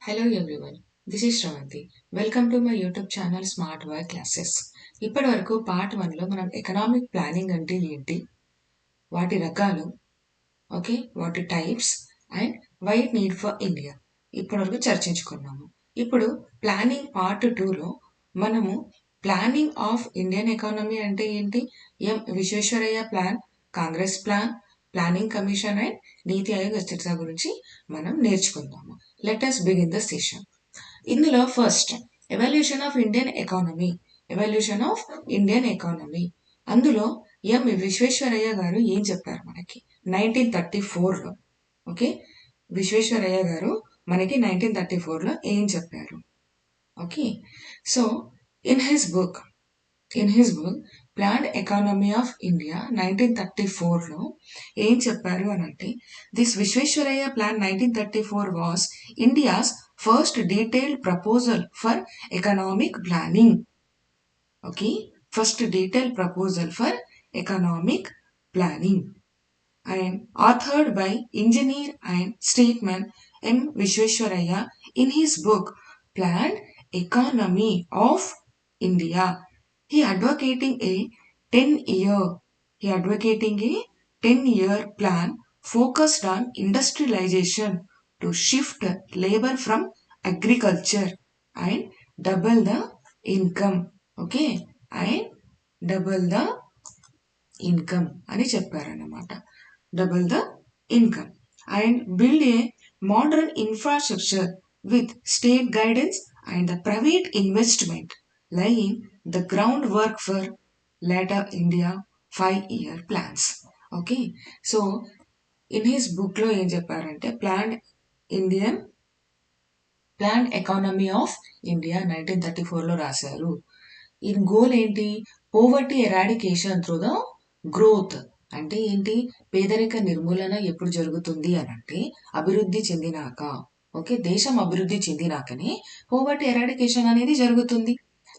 Hello everyone, this is Shravanti. Welcome to my YouTube channel Smart Work Classes. ఇప్పటి వరకు part 1లో మనం economic planning అంటే ఏంటి, వాటి రకాలు, ఓకే, వాటి types and why it need for India ఇప్పటి వరకు చర్చించుకున్నాము. ఇప్పుడు ప్లానింగ్ పార్ట్ 2లో మనము ప్లానింగ్ ఆఫ్ ఇండియన్ ఎకానమీ అంటే ఏంటి, M Visvesvaraya plan, Congress plan, planning commission and NITI Aayog చర్చ గురించి మనం నేర్చుకుందాము. Let us begin the session. ఇందులో first evolution of Indian economy అందులో ఎం విశ్వేశ్వరయ్య గారు ఏం చెప్పారు మనకి 1934లో. ఓకే, విశ్వేశ్వరయ్య గారు మనకి 1934లో ఏం చెప్పారు. Okay, so in his book planned economy of India 1934లో ఏం చెప్పారు అని అంటే, this Visvesvaraya plan 1934 was India's first detailed proposal for economic planning. Okay, first detailed proposal for economic planning and authored by engineer and statesman M. Vishweshwaraya in his book Planned Economy of India. He advocating a 10-year plan focused on industrialization to shift labor from agriculture and double the income. Okay, and double the income అని చెప్పారన్నమాట. Double the income and build a modern infrastructure with state guidance and the private investment laying the groundwork for later India 5-year plans. Okay, so in his book lo em chepparante planned economy of India 1934లో రాశారు. ఈ goal ఏంటి, poverty eradication through the growth. అంటే ఏంటి, పేదరిక నిర్మూలన ఎప్పుడు జరుగుతుంది అని అంటే అభివృద్ధి చెందినాక. ఓకే, దేశం అభివృద్ధి చెందినాకనే పోవర్టీ ఎరాడికేషన్ అనేది జరుగుతుంది.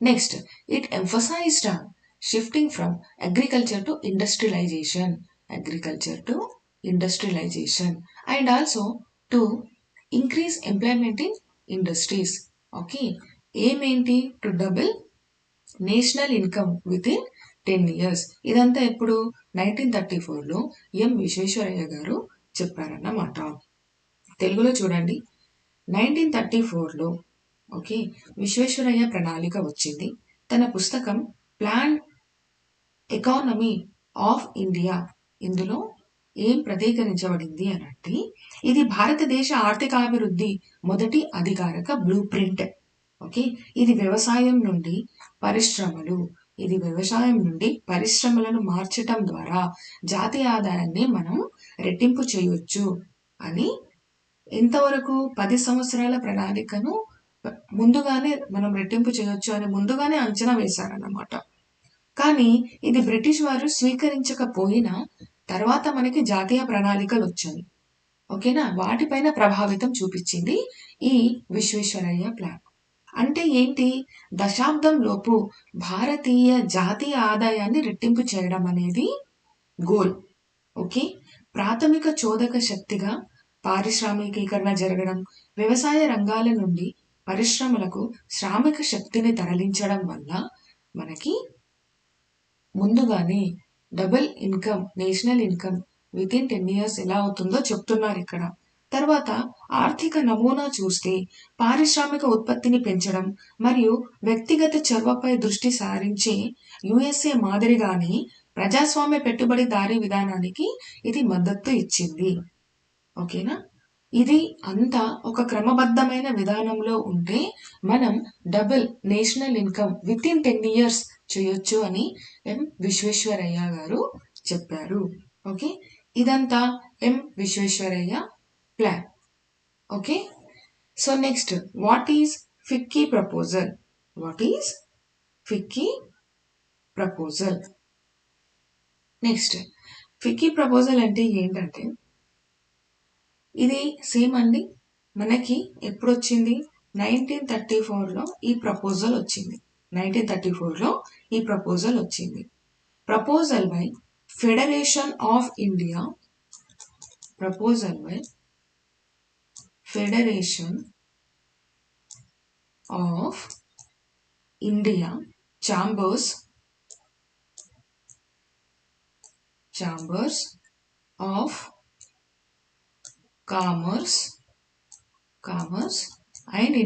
Next, it emphasized on shifting from agriculture to industrialization and also to increase employment in industries. Okay, ఏమేంటి, to double national income within 10 years. ఇదంతా ఎప్పుడు 1934లో ఎం విశ్వేశ్వరయ్య గారు చెప్పారన్నమాట. తెలుగులో చూడండి, 1934లో ఓకే విశ్వేశ్వరయ్య ప్రణాళిక వచ్చింది. తన పుస్తకం ప్లాన్ ఎకానమీ ఆఫ్ ఇండియా ఇందులో ఏం ప్రత్యేకరించబడింది అని అంటే, ఇది భారతదేశ ఆర్థికాభివృద్ధి మొదటి అధికారిక బ్లూ ప్రింట్. ఓకే, ఇది వ్యవసాయం నుండి పరిశ్రమలను మార్చటం ద్వారా జాతీయ ఆదాయాన్ని మనం రెట్టింపు చేయొచ్చు అని, ఇంతవరకు 10 సంవత్సరాల ప్రణాళికను ముందుగానే మనం రెట్టింపు చేయొచ్చు అని ముందుగానే అంచనా వేశారన్నమాట. కానీ ఇది బ్రిటిష్ వారు స్వీకరించకపోయినా తర్వాత మనకి జాతీయ ప్రణాళికలు వచ్చాయి. ఓకేనా, వాటిపైన ప్రభావితం చూపించింది ఈ విశ్వేశ్వరయ్య ప్లాన్. అంటే ఏంటి, దశాబ్దం లోపు భారతీయ జాతీయ ఆదాయాన్ని రెట్టింపు చేయడం అనేది గోల్. ఓకే, ప్రాథమిక చోదక శక్తిగా పారిశ్రామికీకరణ జరగడం, వ్యవసాయ రంగాల నుండి పరిశ్రమలకు శ్రామిక శక్తిని తరలించడం వల్ల మనకి ముందుగానే double income, national income within 10 years ఎలా అవుతుందో చెప్తున్నారు ఇక్కడ. తర్వాత ఆర్థిక నమూనా చూస్తే పారిశ్రామిక ఉత్పత్తిని పెంచడం మరియు వ్యక్తిగత చొరవపై దృష్టి సారించే యుఎస్ఏ మాదిరిగానే ప్రజాస్వామ్య పెట్టుబడిదారీ విధానానికి ఇది మద్దతు ఇచ్చింది. ఓకేనా, ఇది అంతా ఒక క్రమబద్ధమైన విధానంలో ఉంటే మనం double national income within 10 years చేయొచ్చు అని ఎం విశ్వేశ్వరయ్య గారు చెప్పారు. ఓకే, ఇదంతా M Visvesvaraya plan. Okay, so next, what is FICCI proposal? Next, FICCI proposal అంటే ఏంటంటే, ఇది సేమ్ అండి, మనకి ఎప్పుడు వచ్చింది, 1934లో ఈ ప్రపోజల్ వచ్చింది. 1934లో ఈ ప్రపోజల్ వచ్చింది. Proposal by federation of India, of India chambers of commerce and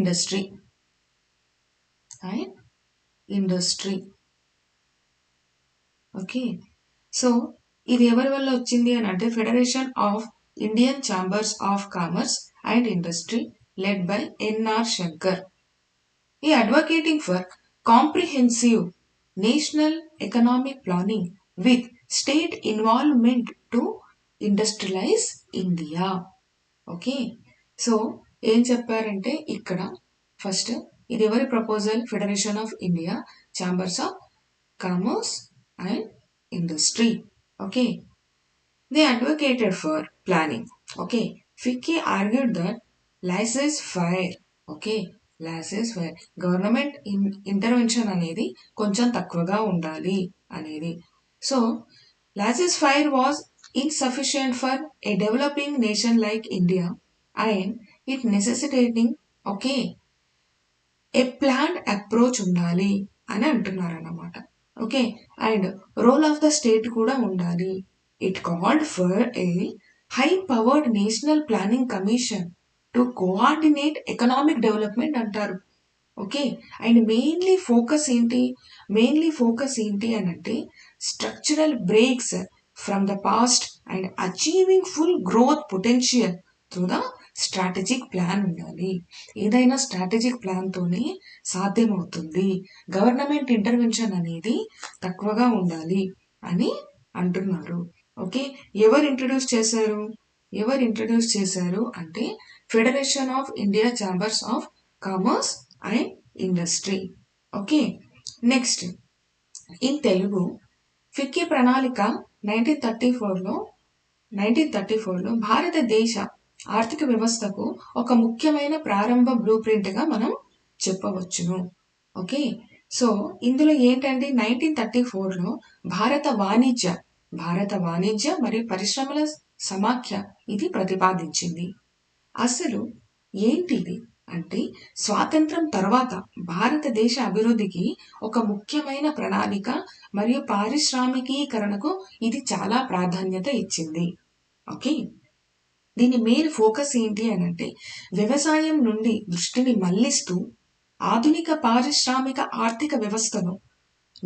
industry okay. So ఇది ఎవరి వల్ల వచ్చింది అని అంటే federation of Indian chambers of commerce and industry led by NR Shankar. ఈ advocating for comprehensive national economic planning with state involvement to industrialize India. Okay. So ఏం చెప్పారంటే ఇక్కడ ఫస్ట్ ఇది ఎవరి ప్రపోజల్? Federation of India chambers of commerce and industry. Okay, they advocated for planning. Okay, Fickey argued that laissez-faire, okay, laissez-faire government intervention అనేది కొంచెం తక్కువగా ఉండాలి అనేది. So laissez-faire was insufficient for a developing nation like India and it necessitating, okay, a planned approach ఉండాలి అని అంటున్నారు అన్నమాట. Okay, and role of the state కూడా ఉండాలి. It called for a high powered national planning commission to coordinate economic development అంటారు. Okay, and mainly focus ఏంటి అని అంటే structural breaks from the past and achieving full growth potential through the strategic plan ఉండాలి. ఏదైనా strategic ప్లాన్తోనే సాధ్యమవుతుంది. Government intervention అనేది తక్కువగా ఉండాలి అని అంటున్నారు. ఓకే, ఎవరు ఇంట్రడ్యూస్ చేశారు అంటే federation of India chambers of commerce and industry. Okay, next in Telugu FICCI ప్రణాళిక 1934లో భారతదేశ ఆర్థిక వ్యవస్థకు ఒక ముఖ్యమైన ప్రారంభ బ్లూ ప్రింట్గా మనం చెప్పవచ్చును. ఓకే, సో ఇందులో ఏంటంటే 1934లో భారత వాణిజ్య మరియు పరిశ్రమల సమాఖ్య ఇది ప్రతిపాదించింది. అసలు ఏంటిది అంటే స్వాతంత్రం తర్వాత భారతదేశ అభివృద్ధికి ఒక ముఖ్యమైన ప్రణాళిక మరియు పారిశ్రామికీకరణకు ఇది చాలా ప్రాధాన్యత ఇచ్చింది. ఓకే, దీని మెయిన్ ఫోకస్ ఏంటి అని అంటే వ్యవసాయం నుండి దృష్టిని మళ్లిస్తూ ఆధునిక పారిశ్రామిక ఆర్థిక వ్యవస్థను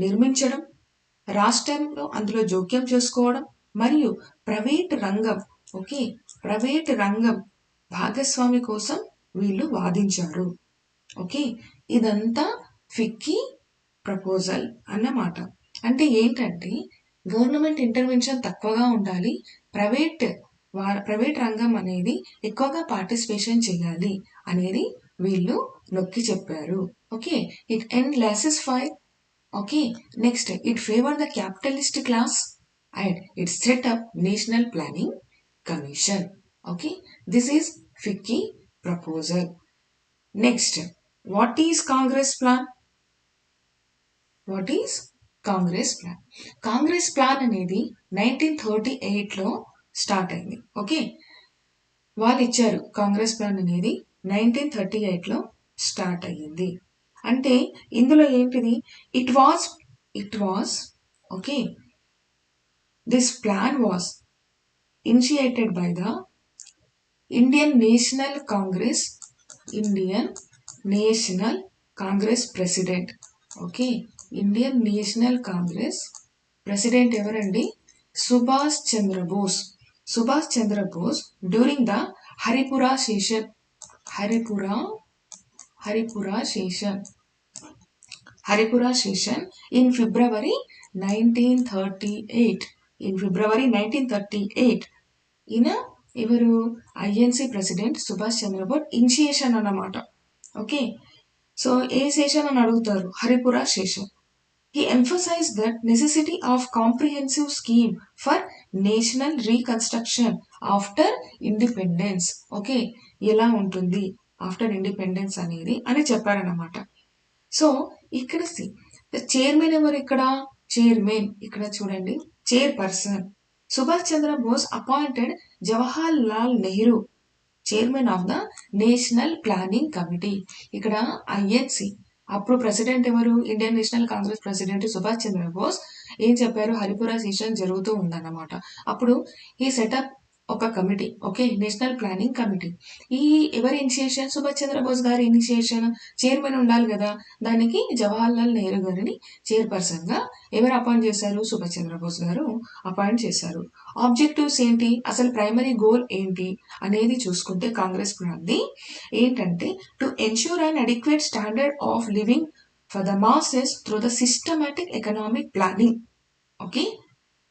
నిర్మించడం, రాష్ట్రంలో అందులో జోక్యం చేసుకోవడం మరియు ప్రైవేట్ రంగం భాగస్వామి కోసం వీళ్ళు వాదించారు. ఓకే, ఇదంతా ఫిక్కీ ప్రపోజల్ అన్నమాట. అంటే ఏంటంటే గవర్నమెంట్ ఇంటర్వెన్షన్ తక్కువగా ఉండాలి, ప్రైవేట్ రంగం అనేది ఎక్కువగా పార్టిసిపేషన్ చేయాలి అనేది వీళ్ళు నొక్కి చెప్పారు. Okay, it end laissez-faire. Okay, next it favour the capitalist class and it set up national planning commission. Okay, this is FICCI proposal. Next what is Congress plan? Congress plan అనేది 1938లో స్టార్ట్ అయింది. ఓకే, వాళ్ళు ఇచ్చారు Congress plan అనేది 1938లో start అయ్యింది. అంటే ఇందులో ఏంటిది? It was okay, this plan was initiated by the Indian National Congress president. Okay, Indian National Congress president ఎవరండి? Subhash Chandrabose during the Haripura session in February 1938. ఈయన ఎవరు? INC president Subhash Chandrabose initiation అన్నమాట. ఓకే, సో ఏ సెషన్ అని అడుగుతారు? Haripura session. He emphasized the necessity of comprehensive scheme for national reconstruction after independence. Okay, ఎలా ఉంటుంది after independence అనేది అని చెప్పారన్నమాట. సో ఇక్కడ చైర్మన్ ఎవరు? ఇక్కడ చూడండి, chairperson Subhash Chandra Bose appointed Jawahar Lal Nehru chairman of the national planning committee. ఇక్కడ ఐఎన్సి అప్పుడు ప్రెసిడెంట్ ఎవరు? Indian National Congress president Subhash Chandra Bose ఏం చెప్పారు? హరిపురా సెషన్ జరుగుతూ ఉందన్నమాట. అప్పుడు ఈ సెటప్ ఒక committee, okay, national planning committee. ఈ ఎవరి ఇనిషియేషన్? సుభాష్ చంద్రబోస్ గారి ఇనిషియేషన్. చైర్మన్ ఉండాలి కదా, దానికి జవహర్లాల్ నెహ్రూ గారిని చైర్పర్సన్ గా ఎవరు అపాయింట్ చేశారు? సుభాష్ చంద్రబోస్ గారు అపాయింట్ చేశారు. ఆబ్జెక్టివ్స్ ఏంటి, అసలు ప్రైమరీ గోల్ ఏంటి అనేది చూసుకుంటే కాంగ్రెస్ పార్టీ ఏంటంటే to ensure an adequate standard of living for the masses through the systematic economic planning. Okay,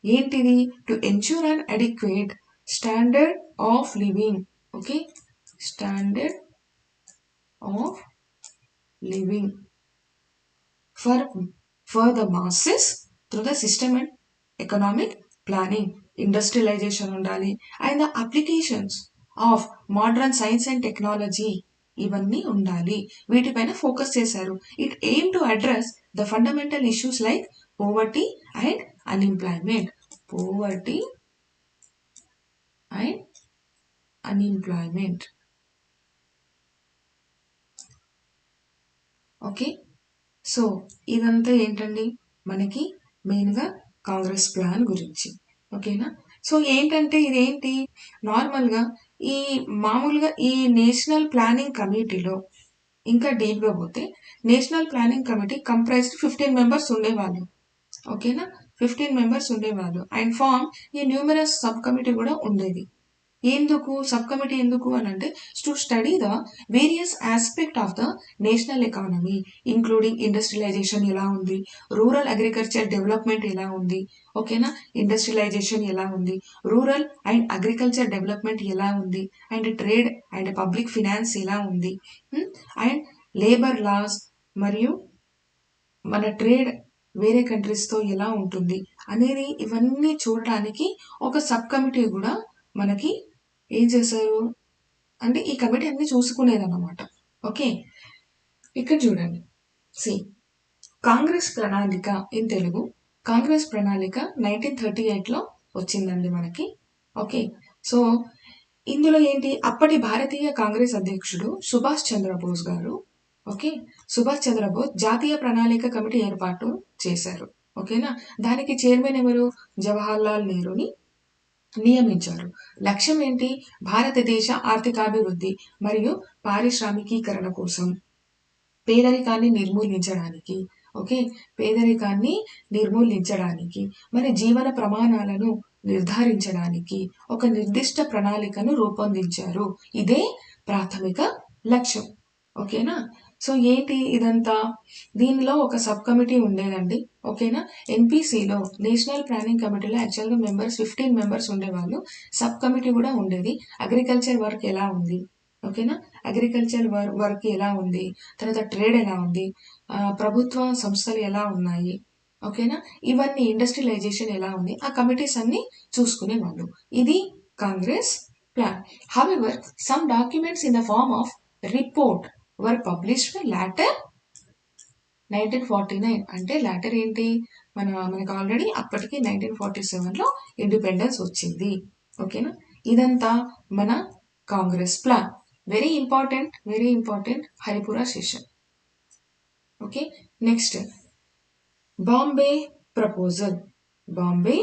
ఏంటిది? To ensure an adequate standard of living. Okay, standard of living for the masses through the system and economic planning. Industrialization ఉండాలి and the applications of modern science and technology, ఇవన్నీ ఉండాలి. వీటిపైన focus చేశారు. It aim to address the fundamental issues like poverty and unemployment. Poverty and unemployment. Okay, so ఇదంతా ఏంటండి మనకి మెయిన్గా Congress plan గురించి. ఓకేనా? సో ఏంటంటే ఇదేంటి నార్మల్గా ఈ మామూలుగా ఈ నేషనల్ ప్లానింగ్ కమిటీలో ఇంకా డీప్గా పోతే national planning committee comprised 15 members ఉండేవాళ్ళు. ఓకేనా, 15 మెంబర్స్ ఉండేవాళ్ళు. అండ్ ఫామ్ ఈ న్యూమరస్ సబ్ కమిటీ కూడా ఉండేది. ఎందుకు సబ్ కమిటీ ఎందుకు అని అంటే to study the various aspect of the national economy including industrialisation ఎలా ఉంది, రూరల్ అగ్రికల్చర్ డెవలప్మెంట్ ఎలా ఉంది, ఓకేనా, ఇండస్ట్రియలైజేషన్ ఎలా ఉంది, రూరల్ అండ్ అగ్రికల్చర్ డెవలప్మెంట్ ఎలా ఉంది, and trade and public finance ఎలా ఉంది, అండ్ లేబర్ లాస్ మరియు మన ట్రేడ్ వేరే కంట్రీస్తో ఎలా ఉంటుంది అనేది ఇవన్నీ చూడడానికి ఒక సబ్ కమిటీ కూడా మనకి ఏం చేశారు అంటే ఈ కమిటీ అన్ని చూసుకునేదన్నమాట. ఓకే, ఇక్కడ చూడండి. సి కాంగ్రెస్ ప్రణాళిక ఇన్ తెలుగు. కాంగ్రెస్ ప్రణాళిక 1938లో వచ్చిందండి మనకి. ఓకే, సో ఇందులో ఏంటి, అప్పటి భారతీయ కాంగ్రెస్ అధ్యక్షుడు సుభాష్ చంద్రబోస్ గారు, ఓకే, సుభాష్ చంద్రబోస్ జాతీయ ప్రణాళిక కమిటీ ఏర్పాటు చేశారు. ఓకేనా, దానికి చైర్మన్ ఎవరు? జవహర్లాల్ నెహ్రూని నియమించారు. లక్ష్యం ఏంటి? భారతదేశ ఆర్థికాభివృద్ధి మరియు పారిశ్రామికీకరణ కోసం, పేదరికాన్ని నిర్మూలించడానికి, ఓకే, పేదరికాన్ని నిర్మూలించడానికి, మరి జీవన ప్రమాణాలను నిర్ధారించడానికి ఒక నిర్దిష్ట ప్రణాళికను రూపొందించారు. ఇదే ప్రాథమిక లక్ష్యం. ఓకేనా, సో ఏంటి ఇదంతా? దీనిలో ఒక సబ్ కమిటీ ఉండేదండి. ఓకేనా, ఎన్పిసిలో నేషనల్ ప్లానింగ్ కమిటీలో యాక్చువల్గా 15 మెంబర్స్ ఉండేవాళ్ళు. సబ్ కమిటీ కూడా ఉండేది. అగ్రికల్చర్ వర్క్ ఎలా ఉంది, ఓకేనా, అగ్రికల్చర్ వర్క్ ఎలా ఉంది, తర్వాత ట్రేడ్ ఎలా ఉంది, ప్రభుత్వ సంస్థలు ఎలా ఉన్నాయి, ఓకేనా, ఇవన్నీ ఇండస్ట్రియలైజేషన్ ఎలా ఉంది, ఆ కమిటీస్ అన్ని చూసుకునేవాళ్ళు. ఇది Congress plan. However some documents in the form of report were published later 1949. అంటే లాటర్ ఏంటి, మనకి ఆల్రెడీ అప్పటికి 1947లో ఇండిపెండెన్స్ వచ్చింది. ఓకేనా, ఇదంతా మన Congress plan. Very important Haripura session. Okay, next Bombay proposal. Bombay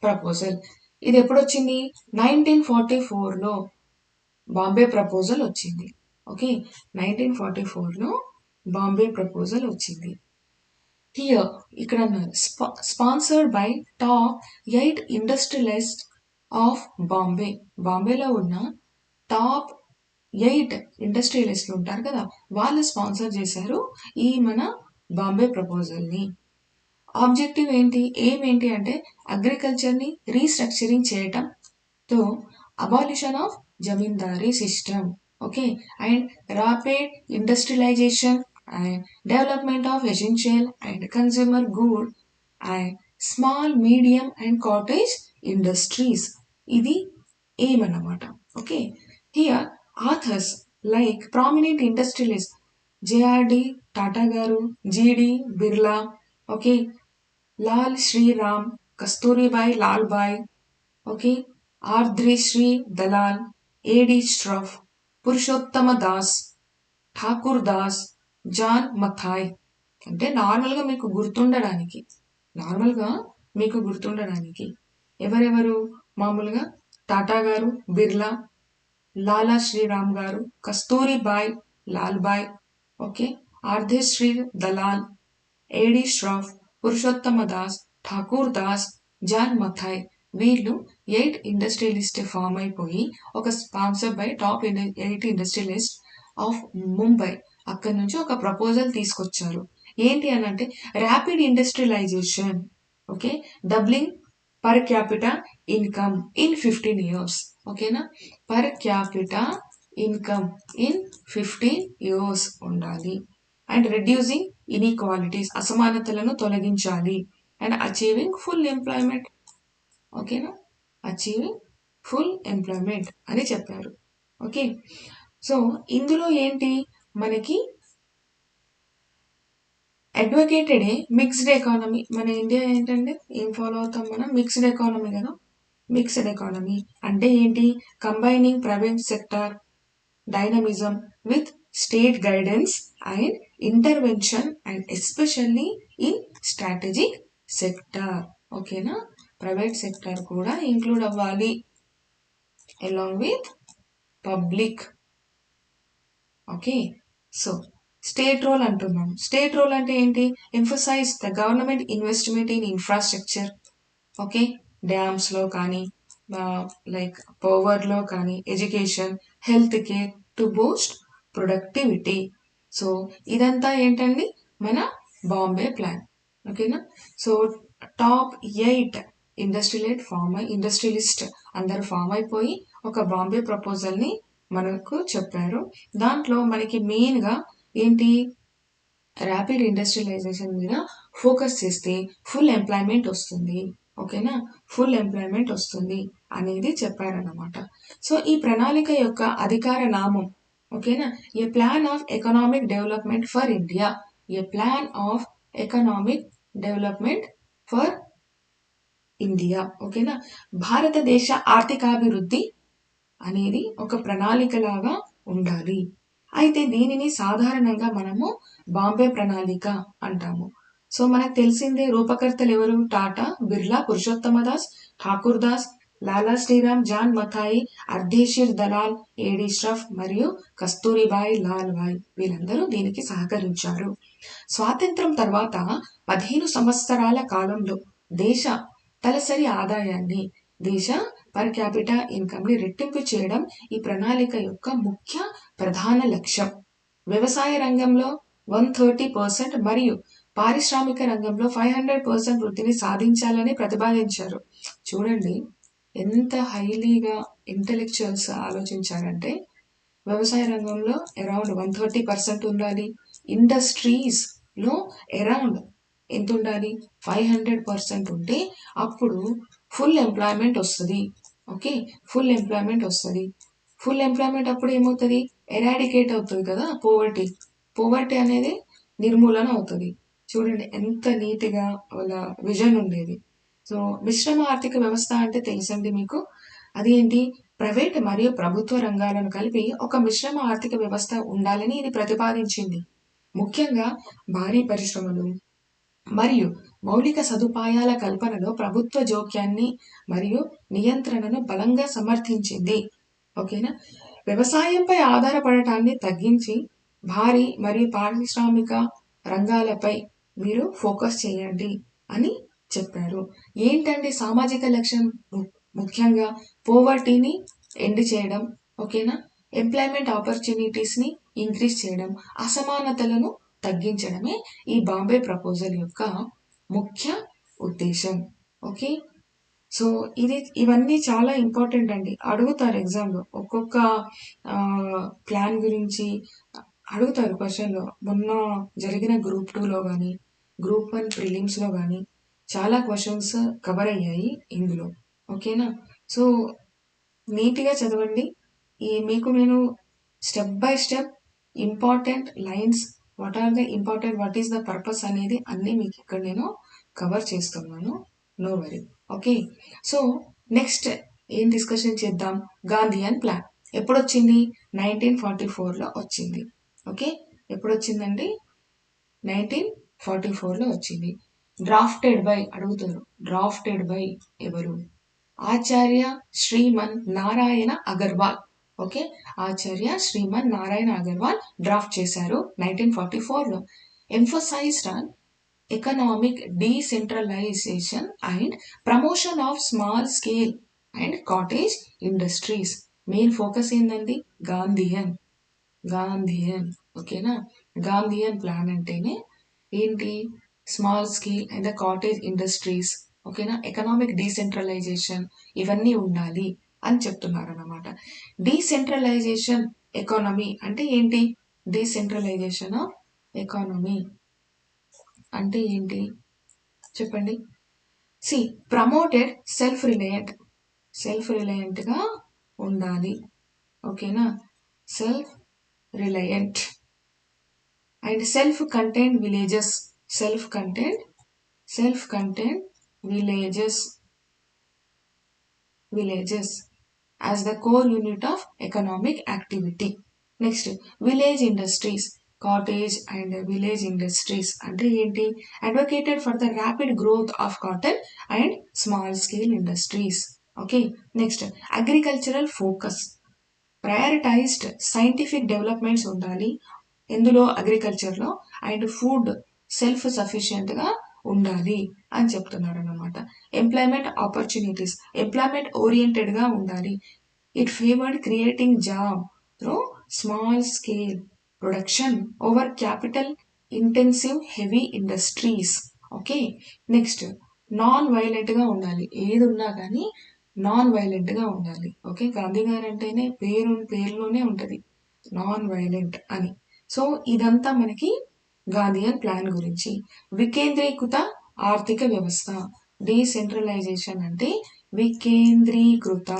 proposal ఇది ఎప్పుడు వచ్చింది? 1944లో బాంబే ప్రపోజల్ వచ్చింది. ఓకే, 1944లో బాంబే ప్రపోజల్ వచ్చింది. హియర్ ఇక్కడ sponsored by top 8 industrialist of Bombay. బాంబేలో ఉన్న టాప్ 8 ఇండస్ట్రియలిస్టులు ఉంటారు కదా, వాళ్ళు స్పాన్సర్ చేశారు ఈ మన బాంబే ప్రపోజల్ని. ఆబ్జెక్టివ్ ఏంటి, ఏంటి అంటే అగ్రికల్చర్ని రీస్ట్రక్చరింగ్ చేయటంతో abolition of zamindari system, okay, and rapid industrialization and development of essential and consumer good and small medium and cottage industries. ఇది ఏమన్నమాట. Okay, here authors like prominent industrialist JRD Tata గారు, GD Birla, okay, Lal Shriram, Kasturbhai Lal Bhai, okay, Ardeshir Dalal, AD Shroff, Purushottam Das, Thakur Das, John Mathai. అంటే నార్మల్గా మీకు గుర్తుండడానికి ఎవరెవరు? మామూలుగా టాటా గారు, బిర్లా, లాలా శ్రీరామ్ గారు, Kasturbhai, Lalbhai, okay, Ardeshir Dalal, AD Shroff, Purushottam Das, Thakur Das, John Mathai. వీళ్ళు 8 ఇండస్ట్రియలిస్ట్ ఫామ్ అయిపోయి ఒక sponsor by top 8 industrialist of Mumbai అక్కడి నుంచి ఒక ప్రపోజల్ తీసుకొచ్చారు. ఏంటి అని అంటే rapid industrialisation, okay, doubling per capita income in 15 years. ఓకేనా, per capita income in 15 years ఉండాలి. అండ్ రెడ్యూసింగ్ ఇన్ఈక్వాలిటీస్, అసమానతలను తొలగించాలి. And achieving full employment. ఓకేనా, అచీవింగ్ ఫుల్ ఎంప్లాయ్మెంట్ అని చెప్పారు. ఓకే, సో ఇందులో ఏంటి మనకి అడ్వకేటెడ్ మిక్స్డ్ ఎకానమీ. మన ఇండియా ఏంటంటే ఏం ఫాలో అవుతాం మనం? మిక్స్డ్ ఎకానమీ కదా. మిక్స్డ్ ఎకానమీ అంటే ఏంటి? Combining private sector dynamism with state guidance and intervention and especially in strategic sector. ఓకేనా, ప్రైవేట్ సెక్టార్ కూడా ఇంక్లూడ్ అవ్వాలి along with public. Okay, so state role అంటున్నాం. స్టేట్ రోల్ అంటే ఏంటి? Emphasize the government investment in infrastructure, okay, డ్యామ్స్లో కానీ like పవర్లో కానీ, education, health care to Boost productivity. So ఇదంతా ఏంటండి? మన బాంబే ప్లాన్. ఓకేనా, సో టాప్ 8 ఇండస్ట్రియలిస్ట్ అందరు ఫామ్ అయిపోయి ఒక బాంబే ప్రపోజల్ని మనకు చెప్పారు. దాంట్లో మనకి మెయిన్గా ఏంటి? ర్యాపిడ్ ఇండస్ట్రియలైజేషన్ మీద ఫోకస్ చేస్తే ఫుల్ ఎంప్లాయ్మెంట్ వస్తుంది. ఓకేనా, ఫుల్ ఎంప్లాయ్మెంట్ వస్తుంది అనేది చెప్పారన్నమాట. సో ఈ ప్రణాళిక యొక్క అధికార నామం, ఓకేనా, a plan of economic development for India. A plan of economic development for India. ఓకేనా, భారతదేశ ఆర్థికాభివృద్ధి అనేది ఒక ప్రణాళికలాగా ఉండాలి. అయితే దీనిని సాధారణంగా మనము బాంబే ప్రణాళిక అంటాము. సో మనకు తెలిసిందే రూపకర్తలు ఎవరు? టాటా, బిర్లా, పురుషోత్తమ దాస్, ఠాకూర్ దాస్, లాలా శ్రీరామ్, జాన్ మథాయి, అర్ధేశిర్ దలాల్, ఏడి ష్రఫ్ మరియు కస్తూరిబాయ్, లాల్బాయ్ వీళ్ళందరూ దీనికి సహకరించారు. స్వాతంత్రం తర్వాత 15 సంవత్సరాల కాలంలో దేశ తలసరి ఆదాయాన్ని, దేశ పర్ క్యాపిటా ఇన్కమ్ని రెట్టింపు చేయడం ఈ ప్రణాళిక యొక్క ముఖ్య ప్రధాన లక్ష్యం. వ్యవసాయ రంగంలో 130% మరియు పారిశ్రామిక రంగంలో 500% వృద్ధిని సాధించాలని ప్రతిపాదించారు. చూడండి ఎంత హైలీగా ఇంటెలెక్చువల్స్ ఆలోచించారంటే వ్యవసాయ రంగంలో అరౌండ్ 130% ఉండాలి. ఇండస్ట్రీస్లో అరౌండ్ ఎంత ఉండాలి? 500% ఉంటే అప్పుడు ఫుల్ ఎంప్లాయ్మెంట్ వస్తుంది. ఓకే, ఫుల్ ఎంప్లాయ్మెంట్ వస్తుంది. ఫుల్ ఎంప్లాయ్మెంట్ అప్పుడు ఏమవుతుంది? ఎరాడికేట్ అవుతుంది కదా పోవర్టీ అనేది నిర్మూలన అవుతుంది. చూడండి ఎంత నీట్గా వాళ్ళ విజన్ ఉండేది. సో మిశ్రమ ఆర్థిక వ్యవస్థ అంటే తెలుసండి మీకు. అదేంటి? ప్రైవేట్ మరియు ప్రభుత్వ రంగాలను కలిపి ఒక మిశ్రమ ఆర్థిక వ్యవస్థ ఉండాలని ఇది ప్రతిపాదించింది. ముఖ్యంగా భారీ పరిశ్రమలు మరియు మౌలిక సదుపాయాల కల్పనలో ప్రభుత్వ జోక్యాన్ని మరియు నియంత్రణను బలంగా సమర్థించింది. ఓకేనా, వ్యవసాయంపై ఆధారపడటాన్ని తగ్గించి భారీ మరియు పారిశ్రామిక రంగాలపై మీరు ఫోకస్ చేయండి అని చెప్పారు. ఏంటండి సామాజిక లక్ష్యం? ముఖ్యంగా పోవర్టీని ఎండ్ చేయడం, ఓకేనా, ఎంప్లాయ్మెంట్ ఆపర్చునిటీస్ని ఇంక్రీజ్ చేయడం, అసమానతలను తగ్గించడమే ఈ బాంబే ప్రపోజల్ యొక్క ముఖ్య ఉద్దేశం. ఓకే, సో ఇవన్నీ చాలా ఇంపార్టెంట్ అండి. అడుగుతారు ఎగ్జామ్లో ఒక్కొక్క ప్లాన్ గురించి అడుగుతారు క్వశ్చన్లో. మొన్న జరిగిన గ్రూప్ 2లో కానీ గ్రూప్ 1 ప్రిలిమ్స్లో కానీ చాలా క్వశ్చన్స్ కవర్ అయ్యాయి ఇందులో. ఓకేనా, సో నీట్గా చదవండి. మీకు నేను step by step important lines, what is the purpose అనేది అన్నీ మీకు ఇక్కడ నేను కవర్ చేస్తున్నాను. No worry. Okay, so next ఏం డిస్కషన్ చేద్దాం? Gandhian plan. ఎప్పుడు వచ్చింది? 1944లో వచ్చింది. ఓకే, ఎప్పుడు వచ్చిందండి? 1944లో వచ్చింది. డ్రాఫ్టెడ్ బై అడుగుతారు. డ్రాఫ్టెడ్ బై ఎవరు? ఆచార్య శ్రీమన్ నారాయణ అగర్వాల్. ఓకే, ఆచార్య శ్రీమన్ నారాయణ అగర్వాల్ డ్రాఫ్ట్ చేశారు 1944లో. Emphasized on economic decentralization and promotion of small scale and cottage industries. Main focus ఏందండి? గాంధీయన్. గాంధీయన్. ఓకేనా, గాంధీయన్ ప్లాన్ అంటేనే ఏంటి? Small scale and the cottage industries. ఓకేనా, ఎకనామిక్ డీసెంట్రలైజేషన్ ఇవన్నీ ఉండాలి అని చెప్తున్నారు అన్నమాట. డీసెంట్రలైజేషన్ ఎకానమీ అంటే ఏంటి? డీసెంట్రలైజేషన్ ఆఫ్ ఎకానమీ అంటే ఏంటి చెప్పండి? సి ప్రమోటెడ్ సెల్ఫ్ రిలయంట్గా ఉండాలి. ఓకేనా, self reliant and self contained villages. Self contained villages as the core unit of economic activity. Next, village industries. Cottage and village industries అంటే ఏంటి? Advocated for the rapid growth of cotton and small scale industries. Okay, next, agricultural focus. Prioritized scientific developments ఉండాలి ఎందులో? అగ్రికల్చర్లో. And food self సఫిషియెంట్గా ఉండాలి అని చెప్తున్నారు అన్నమాట. ఎంప్లాయ్మెంట్ ఆపర్చునిటీస్, ఎంప్లాయ్మెంట్ ఓరియంటెడ్గా ఉండాలి. It favoured creating job through small scale production over capital intensive heavy industries. Okay, next, non వైలెంట్గా ఉండాలి. ఏది ఉన్నా కానీ నాన్ వైలెంట్గా ఉండాలి. ఓకే, గాంధీ గారు అంటేనే పేరులోనే ఉంటుంది నాన్ వైలెంట్ అని. సో ఇదంతా మనకి గాంధీయన్ ప్లాన్ గురించి. వికేంద్రీకృత ఆర్థిక వ్యవస్థ. డీసెంట్రలైజేషన్ అంటే వికేంద్రీకృత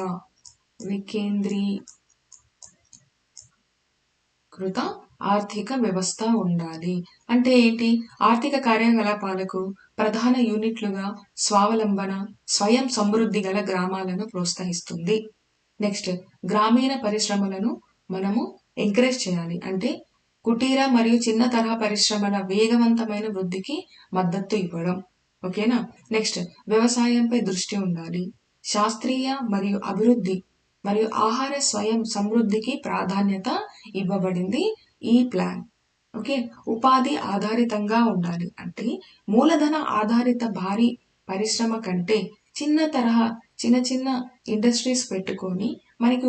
ఆర్థిక వ్యవస్థ ఉండాలి. అంటే ఏంటి? ఆర్థిక కార్యకలాపాలకు ప్రధాన యూనిట్లుగా స్వావలంబన, స్వయం సమృద్ధి గల గ్రామాలను ప్రోత్సహిస్తుంది. నెక్స్ట్, గ్రామీణ పరిశ్రమలను మనము ఎంకరేజ్ చేయాలి. అంటే కుటీర మరియు చిన్న తరహా పరిశ్రమల వేగవంతమైన వృద్ధికి మద్దతు ఇవ్వడం. ఓకేనా, నెక్స్ట్, వ్యవసాయంపై దృష్టి ఉండాలి. శాస్త్రీయ మరియు అభివృద్ధి మరియు ఆహార స్వయం సమృద్ధికి ప్రాధాన్యత ఇవ్వబడింది ఈ ప్లాన్. ఓకే, ఉపాధి ఆధారితంగా ఉండాలి. అంటే మూలధన ఆధారిత భారీ పరిశ్రమ కంటే చిన్న చిన్న ఇండస్ట్రీస్ పెట్టుకొని మనకి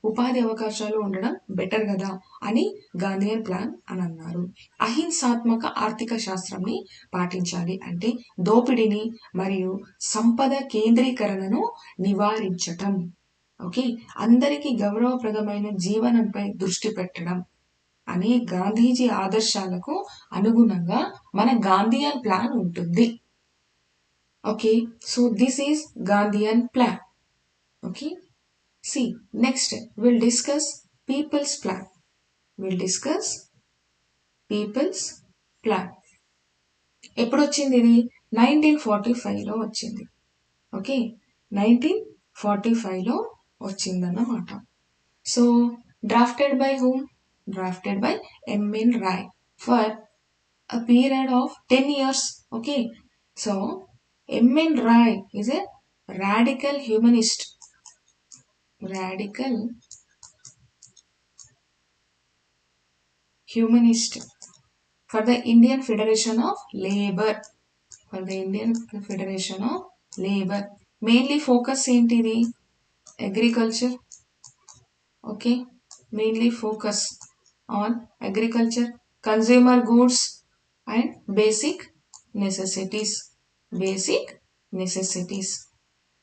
ఉపాధి అవకాశాలు ఉండడం బెటర్ కదా అని గాంధీయన్ ప్లాన్ అని అన్నారు. అహింసాత్మక ఆర్థిక శాస్త్రంని పాటించాలి. అంటే దోపిడీని మరియు సంపద కేంద్రీకరణను నివారించటం. ఓకే, అందరికీ గౌరవప్రదమైన జీవనంపై దృష్టి పెట్టడం అనే గాంధీజీ ఆదర్శాలకు అనుగుణంగా మన గాంధీయన్ ప్లాన్ ఉంటుంది. Okay, so this is Gandhian plan. Okay, see next we'll discuss people's plan. ఎప్పుడు వచ్చింది ఇది? 1945లో వచ్చింది. ఓకే, 1945లో వచ్చిందన్నమాట. So drafted by whom? Drafted by M.N. Rai for a period of 10 years. Okay, so M.N. Rai is a radical humanist for the Indian Federation of Labour. Mainly focus ఏంటిది? Agriculture. Okay, mainly focus on agriculture, consumer goods and basic necessities.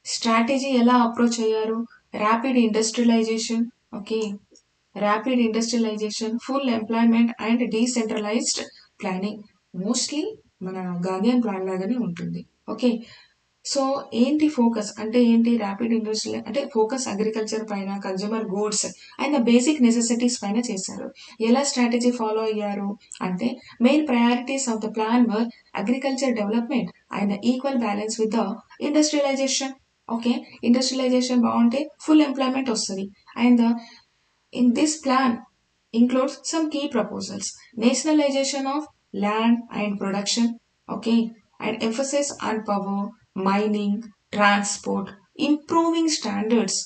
Strategy ఎలా approach అయ్యారు? Rapid industrialisation. Okay, rapid industrialisation, full employment and decentralised planning. Mostly మన Gandhian plan లాగానే ఉంటుంది. Okay, so ఏంటి focus అంటే ఏంటి? Rapid industry అంటే focus agriculture పైన, consumer goods and the basic necessities పైన చేశారు. ఎలా స్ట్రాటజీ ఫాలో అయ్యారు అంటే main priorities of the plan were agriculture development and equal balance with the industrialisation. Okay, industrialisation బాగుంటే ఫుల్ ఎంప్లాయ్మెంట్ వస్తుంది. And in this plan includes some key proposals: nationalization of land and production, okay, and emphasis on power, mining, transport, improving standards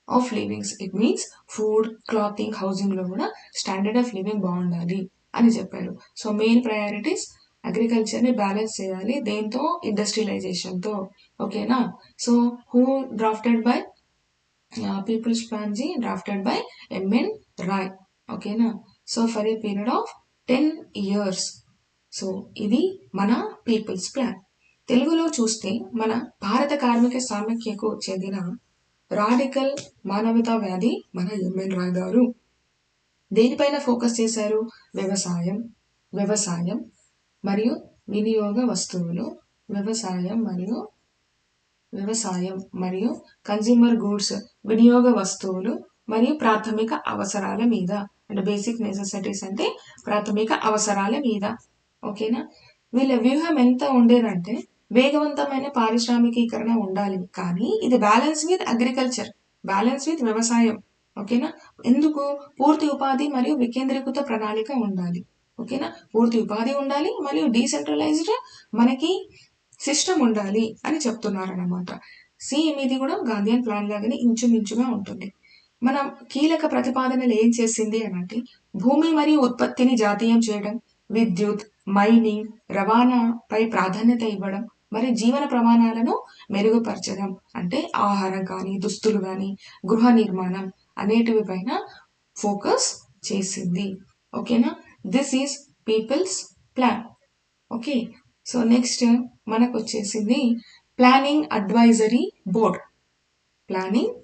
of living. It means food, clothing, housing లో కూడా standard of living బాగుండాలి అని చెప్పారు. So main priorities agriculture ని balance చేయాలి దేంతో, industrialization తో. ఓకేనా? So who drafted by people's plan జీ, డ్రాఫ్టెడ్ బై ఎంఎన్ రాయ్. ఓకేనా? So for a period of 10 years. So ఇది మన పీపుల్స్ ప్లాన్. తెలుగులో చూస్తే మన భారత కార్మిక సమాఖ్యకు చెందిన రాడికల్ మానవతావాది మన ఎంఎన్ రాయ్ గారు దేనిపైన ఫోకస్ చేశారు? వ్యవసాయం, వ్యవసాయం మరియు వినియోగ వస్తువులు, వ్యవసాయం మరియు కన్జ్యూమర్ గూడ్స్, వినియోగ వస్తువులు మరియు ప్రాథమిక అవసరాల మీద. అంటే బేసిక్ నెసెసిటీస్ అంటే ప్రాథమిక అవసరాల మీద. ఓకేనా? వీళ్ళ వ్యూహం ఎంత ఉండేదంటే వేగవంతమైన పారిశ్రామికీకరణ ఉండాలి, కానీ ఇది balance with agriculture, balance with వ్యవసాయం. ఓకేనా? ఎందుకు? పూర్తి ఉపాధి మరియు వికేంద్రీకృత ప్రణాళిక ఉండాలి. ఓకేనా? పూర్తి ఉపాధి ఉండాలి మరియు డీసెంట్రలైజ్డ్ మనకి సిస్టమ్ ఉండాలి అని చెప్తున్నారన్నమాట. సేమ్ ఇది కూడా గాంధీయన్ ప్లాన్ లాగానే ఇంచుమించుగా ఉంటుంది. మన కీలక ప్రతిపాదనలు ఏం చేసింది అని అంటే భూమి మరియు ఉత్పత్తిని జాతీయం చేయడం, విద్యుత్, మైనింగ్, రవాణాపై ప్రాధాన్యత ఇవ్వడం, మరి జీవన ప్రమాణాలను మెరుగుపరచడం. అంటే ఆహారం కానీ, దుస్తులు కానీ, గృహ నిర్మాణం అనేటివి పైన ఫోకస్ చేసింది. ఓకేనా? This is people's plan. Okay, so next మనకు వచ్చేసింది planning advisory board. Planning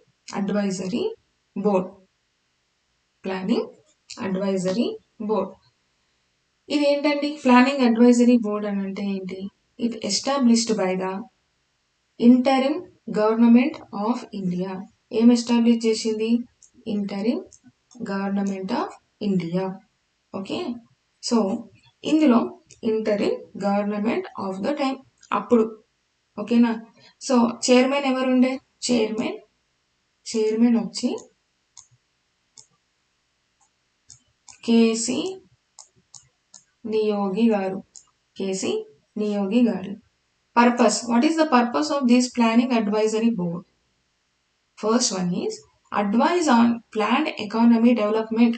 advisory board, planning advisory board. ఇది ఏంటండి ప్లానింగ్ అడ్వైజరీ బోర్డ్ అని అంటే ఏంటి? It established by the interim government of India. ఏం ఎస్టాబ్లిష్ చేసింది? Interim government of India. Okay, so ఇందులో interim government of the time అప్పుడు. ఓకేనా? So chairman ఎవరుండే? చైర్మన్ వచ్చి కేసి నియోగి గారు. కేసి నియోగి గారు. Purpose. What is the purpose of this planning advisory board? First one is advise on planned economy development.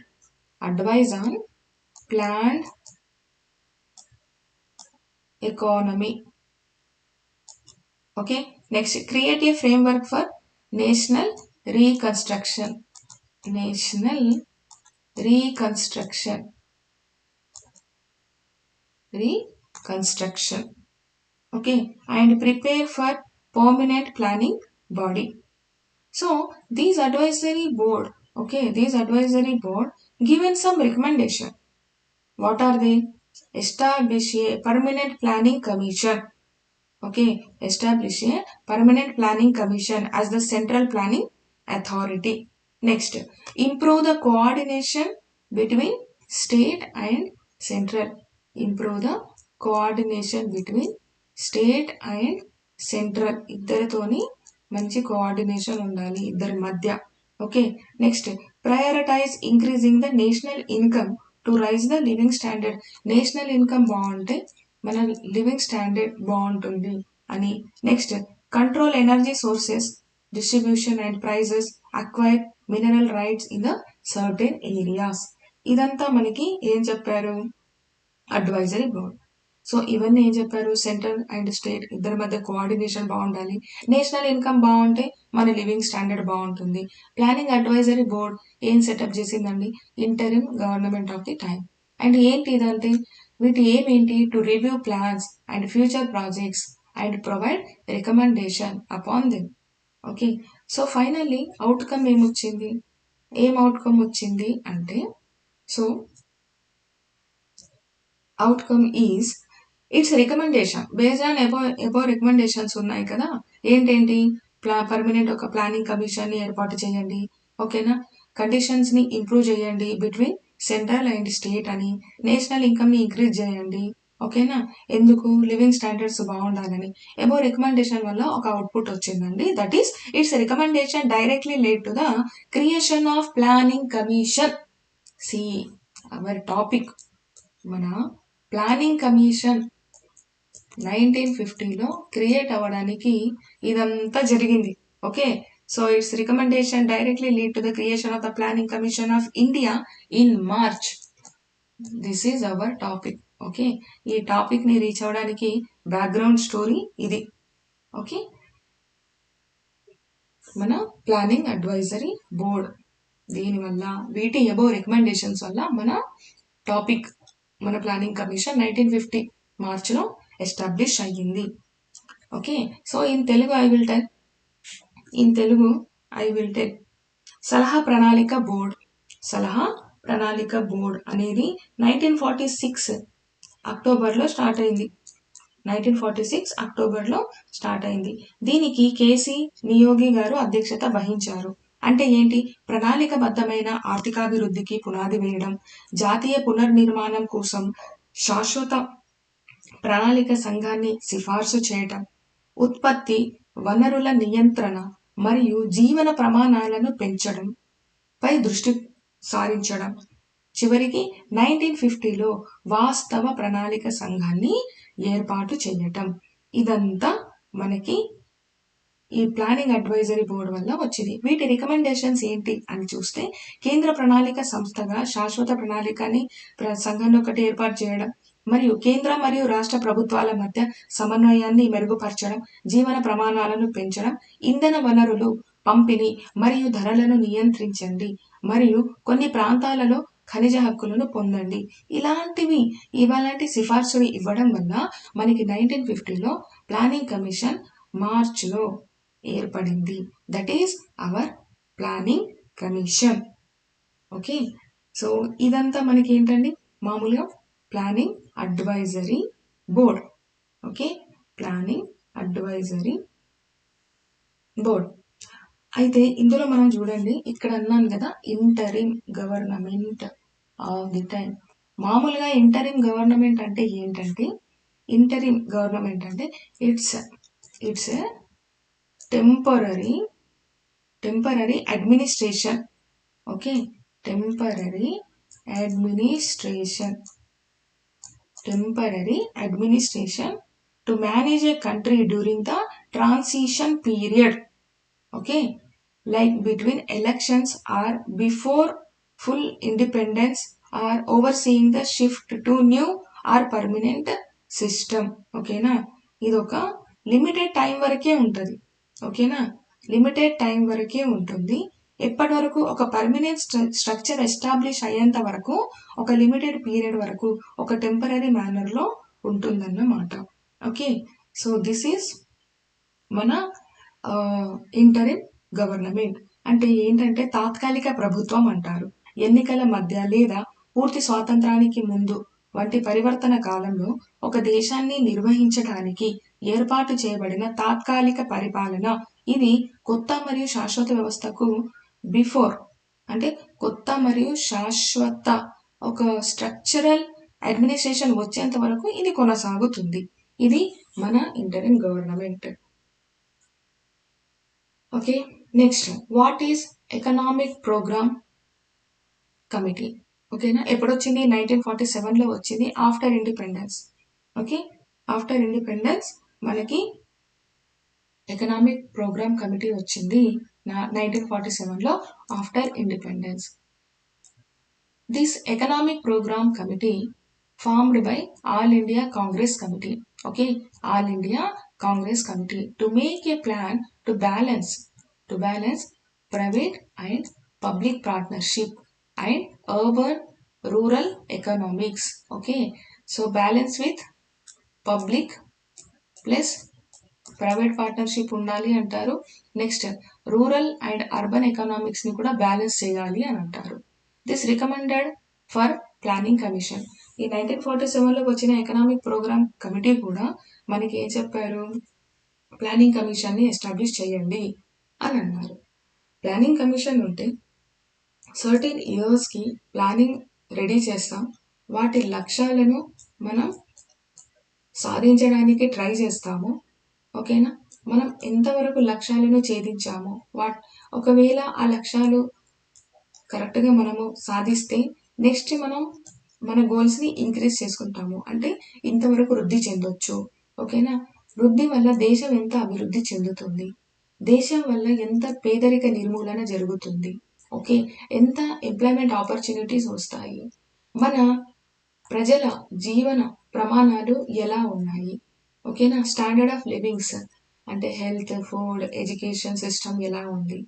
Advise on planned economy. Okay. Next, create a framework for national reconstruction. National reconstruction. Reconstruction. Okay, and prepare for permanent planning body. So these advisory board, okay, these advisory board given some recommendation. What are they? Establish a permanent planning commission. Okay, establish a permanent planning commission as the central planning authority. Next, improve the coordination between state and central. Improve the coordination between state and central ఇద్దరితోని మంచి coordination ఉండాలి ఇద్దరి మధ్య. Okay, next prioritize increasing the national income to raise the living standard. National income బాగుంటే మన living standard బాగుంటుంది అని. Next control energy sources distribution and prices, acquire mineral rights in the certain areas. ఇదంతా మనకి ఏం చెప్పారు? Advisory board. సో ఇవన్నీ ఏం చెప్పారు? సెంట్రల్ అండ్ స్టేట్ ఇద్దరి మధ్య కోఆర్డినేషన్ బాగుండాలి, నేషనల్ ఇన్కమ్ బాగుంటే మన లివింగ్ స్టాండర్డ్ బాగుంటుంది. ప్లానింగ్ అడ్వైజరీ బోర్డ్ ఏం సెటప్ చేసిందండి? Interim government of the time. And ఏంటి ఇదంటే వీటి ఏమేంటి? To review plans and future projects and provide recommendation upon them. Okay, so finally outcome ఏమొచ్చింది? ఏం అవుట్కమ్ వచ్చింది అంటే, so outcome is it's recommendation based on above recommendations ఉన్నాయి కదా. ఏంటేంటి? పర్మనెంట్ ఒక ప్లానింగ్ కమిషన్ ని ఏర్పాటు చేయండి. ఓకేనా? కండిషన్స్ ని ఇంప్రూవ్ చేయండి బిట్వీన్ సెంట్రల్ అండ్ స్టేట్ అని. నేషనల్ ఇన్కమ్ ని ఇంక్రీజ్ చేయండి. ఓకేనా? ఎందుకు? లివింగ్ స్టాండర్డ్స్ బాగుండాలని. అబోవ్ రికమెండేషన్ వల్ల ఒక అవుట్పుట్ వచ్చిందండి. That is it's recommendation directly lead to the creation of planning commission. See our topic మన ప్లానింగ్ కమిషన్ 1950లో క్రియేట్ అవ్వడానికి ఇదంతా జరిగింది. Okay, so it's recommendation directly lead to the creation of the planning commission of India in March. This is our topic. Okay, ఈ topic ని reach అవ్వడానికి background story ఇది. Okay, మన planning advisory board దీనివల్ల వీటి అబోవ్ రికమెండేషన్స్ వల్ల మన topic మన ప్లానింగ్ కమిషన్ 1950 మార్చ్లో ఎస్టాబ్లిష్ అయ్యింది. Okay, so in Telugu I will tell సలహా ప్రణాళిక బోర్డ్ అనేది 1946 అక్టోబర్లో స్టార్ట్ అయింది. 1946 అక్టోబర్లో స్టార్ట్ అయింది. దీనికి కేసీ నియోగి గారు అధ్యక్షత వహించారు. అంటే ఏంటి? ప్రణాళికబద్ధమైన ఆర్థికాభివృద్ధికి పునాది వేయడం, జాతీయ పునర్నిర్మాణం కోసం శాశ్వత ప్రణాళిక సంఘాన్ని సిఫార్సు చేయటం, ఉత్పత్తి వనరుల నియంత్రణ మరియు జీవన ప్రమాణాలను పెంచడం పై దృష్టి సారించడం. చివరికి 1950లో వాస్తవ ప్రణాళిక సంఘాన్ని ఏర్పాటు చేయటం. ఇదంతా మనకి ఈ ప్లానింగ్ అడ్వైజరీ బోర్డు వల్ల వచ్చింది. వీటి రికమెండేషన్స్ ఏంటి అని చూస్తే, కేంద్ర ప్రణాళిక సంస్థగా శాశ్వత ప్రణాళికని సంఘాన్ని ఒకటి ఏర్పాటు చేయడం, మరియు కేంద్ర మరియు రాష్ట్ర ప్రభుత్వాల మధ్య సమన్వయాన్ని మెరుగుపరచడం, జీవన ప్రమాణాలను పెంచడం, ఇంధన వనరులు పంపిణీ మరియు ధరలను నియంత్రించండి, మరియు కొన్ని ప్రాంతాలలో ఖనిజ హక్కులను పొందండి. ఇలాంటి సిఫార్సులు ఇవ్వడం వల్ల మనకి 1950లో ప్లానింగ్ కమిషన్ మార్చ్లో ఏర్పడింది. That is our planning commission. Okay, so ఇదంతా మనకి ఏంటండి? మామూలుగా planning advisory board. Okay, planning advisory board. అయితే ఇందులో మనం చూడండి, ఇక్కడ అన్నాను కదా interim government all the time. మామూలుగా ఇంటరిమ్ గవర్నమెంట్ అంటే ఏంటంటే, ఇంటరిమ్ గవర్నమెంట్ అంటే it's a temporary administration. Okay, temporary administration to manage A country during the transition period. Okay, like between elections or before full independence, or overseeing the shift to new or permanent system. ఓకేనా, ఇది ఒక limited time వరకే ఉంటుంది. ఓకేనా, limited time వరకే ఉంటుంది. ఎప్పటి వరకు? ఒక పర్మనెంట్ స్ట్రక్చర్ ఎస్టాబ్లిష్ అయ్యేంత వరకు, ఒక లిమిటెడ్ పీరియడ్ వరకు, ఒక టెంపరీ మేనర్లో ఉంటుందన్నమాట. ఓకే, సో దిస్ ఈస్ మన ఇంటరిమ్ గవర్నమెంట్. అంటే ఏంటంటే తాత్కాలిక ప్రభుత్వం అంటారు. ఎన్నికల మధ్య లేదా పూర్తి స్వాతంత్రానికి ముందు వంటి పరివర్తన కాలంలో ఒక దేశాన్ని నిర్వహించడానికి ఏర్పాటు చేయబడిన తాత్కాలిక పరిపాలన. ఇది కొత్త మరియు శాశ్వత వ్యవస్థకు బిఫోర్, అంటే కొత్త మరియు శాశ్వత ఒక స్ట్రక్చరల్ అడ్మినిస్ట్రేషన్ వచ్చేంత వరకు ఇది కొనసాగుతుంది. ఇది మన interim government. Okay, next what is economic programme committee? ఓకేనా, ఎప్పుడు వచ్చింది? 1947లో వచ్చింది, after independence. Okay, after independence మనకి ఎకనామిక్ ప్రోగ్రామ్ కమిటీ వచ్చింది 1947లో, after independence. This economic programme committee formed by All India Congress Committee. Okay, All India Congress Committee to make a plan to balance private and public partnership and urban rural economics. Okay, so balance with public plus private partnership ఉండాలి అంటారు. Next rural and urban economics ని కూడా balance చేయాలి అని అంటారు. This recommended for planning commission. ఈ 1947లో వచ్చిన economic programme committee కూడా మనకి ఏం చెప్పారు? ప్లానింగ్ కమిషన్ ని ఎస్టాబ్లిష్ చేయండి అని అన్నారు. ప్లానింగ్ కమిషన్ ఉంటే సర్టెన్ ఇయర్స్కి ప్లానింగ్ రెడీ చేస్తాం, వాటి లక్ష్యాలను మనం సాధించడానికి ట్రై చేస్తామో, ఓకేనా, మనం ఎంతవరకు లక్ష్యాలను ఛేదించామో, ఒకవేళ ఆ లక్ష్యాలు కరెక్ట్గా మనము సాధిస్తే నెక్స్ట్ మనం మన గోల్స్ని ఇంక్రీజ్ చేసుకుంటాము. అంటే ఇంతవరకు వృద్ధి చెందొచ్చు, ఓకేనా. వృద్ధి వల్ల దేశం ఎంత అభివృద్ధి చెందుతుంది, దేశం వల్ల ఎంత పేదరిక నిర్మూలన జరుగుతుంది, ఓకే, ఎంత ఎంప్లాయ్మెంట్ ఆపర్చునిటీస్ వస్తాయి, మన ప్రజల జీవన ప్రమాణాలు ఎలా ఉన్నాయి, ఓకేనా, స్టాండర్డ్ ఆఫ్ లివింగ్స్ అంటే హెల్త్, ఫుడ్, ఎడ్యుకేషన్ సిస్టమ్ ఎలా ఉంది,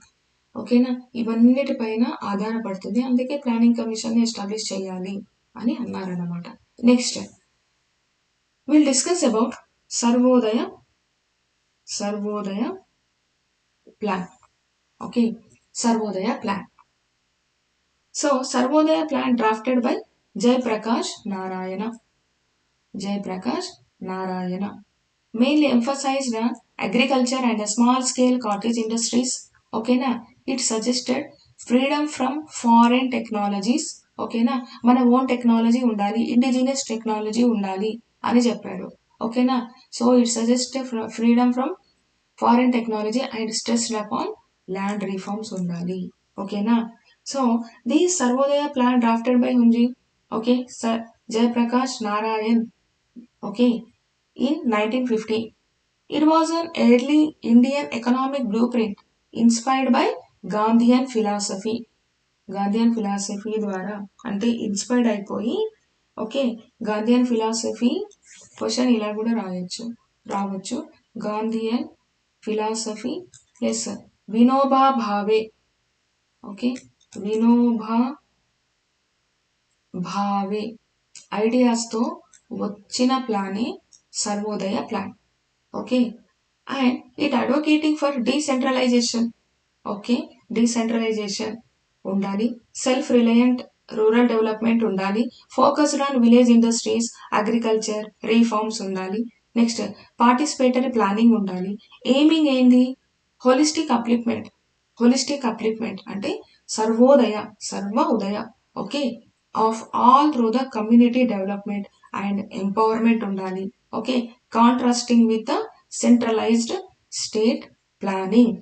ఓకేనా, ఇవన్నిటిపైన ఆధారపడుతుంది. అందుకే ప్లానింగ్ కమిషన్ ఎస్టాబ్లిష్ చేయాలి అని అన్నారన్నమాట. Next will discuss about Sarvodaya plan. Okay, Sarvodaya plan. So Sarvodaya plan drafted by Jayaprakash Narayan mainly emphasized agriculture and small scale cottage industries, ఓకేనా. It suggested freedom from foreign technologies, ఓకేనా, మన ఓన్ టెక్నాలజీ ఉండాలి, ఇండిజినియస్ టెక్నాలజీ ఉండాలి అని చెప్పాడు, ఓకేనా. So it suggested freedom from foreign technology and stressed upon land reforms ఉండాలి, ఓకేనా. So the Sarvodaya plan drafted by హుంజీ, okay, Jayaprakash Narayan, okay, in 1950. It was an early Indian economic blueprint inspired by Gandhian philosophy. Gandhian philosophy ద్వారా అంటే inspired అయిపోయి, okay, Gandhian philosophy question ఇలా కూడా రావచ్చు. Gandhian philosophy as Vinoba Bhave, okay, Vinoba Bhave ఐడియాస్తో వచ్చిన ప్లానే Sarvodaya plan, okay. And it advocating for decentralisation, okay, decentralisation ఉండాలి, సెల్ఫ్ రిలయంట్ రూరల్ డెవలప్మెంట్ ఉండాలి, focused on village industries, agriculture reforms ఉండాలి. నెక్స్ట్ పార్టిసిపేటరీ ప్లానింగ్ ఉండాలి. ఎయిమింగ్ ఏంది, హోలిస్టిక్ అప్లిప్మెంట్ అంటే సర్వ ఉదయ, okay, of all through the community development and empowerment ఉండాలి, okay, contrasting with the centralised state planning,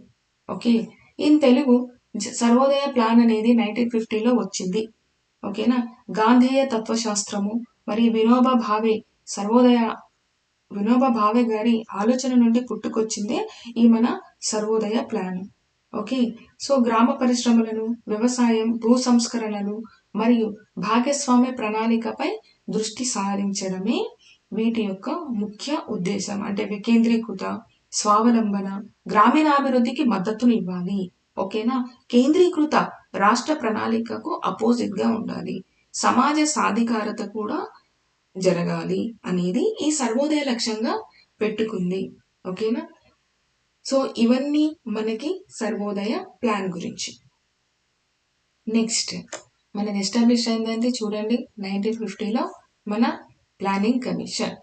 okay. In Telugu Sarvodaya plan అనేది 1950లో వచ్చింది, ఓకేనా. గాంధేయ తత్వశాస్త్రము మరియు వినోబా భావే గారి ఆలోచన నుండి పుట్టుకొచ్చిందే ఈ మన సర్వోదయ ప్లాన్, ఓకే. సో గ్రామ పరిశ్రమలను, వ్యవసాయం, భూ సంస్కరణలు మరియు భాగస్వామ్య ప్రణాళికపై దృష్టి సారించడమే వీటి యొక్క ముఖ్య ఉద్దేశం. అంటే వికేంద్రీకృత, స్వావలంబన, గ్రామీణాభివృద్ధికి మద్దతును ఇవ్వాలి, ఓకేనా. కేంద్రీకృత రాష్ట్ర ప్రణాళికకు అపోజిట్ గా ఉండాలి, సమాజ సాధికారత కూడా జరగాలి అనేది ఈ సర్వోదయ లక్ష్యంగా పెట్టుకుంది, ఓకేనా. సో ఇవన్నీ మనకి సర్వోదయ ప్లాన్ గురించి. నెక్స్ట్ మనది ఎస్టాబ్లిష్ అయిందంటే చూడండి, 1950లో మన planning commission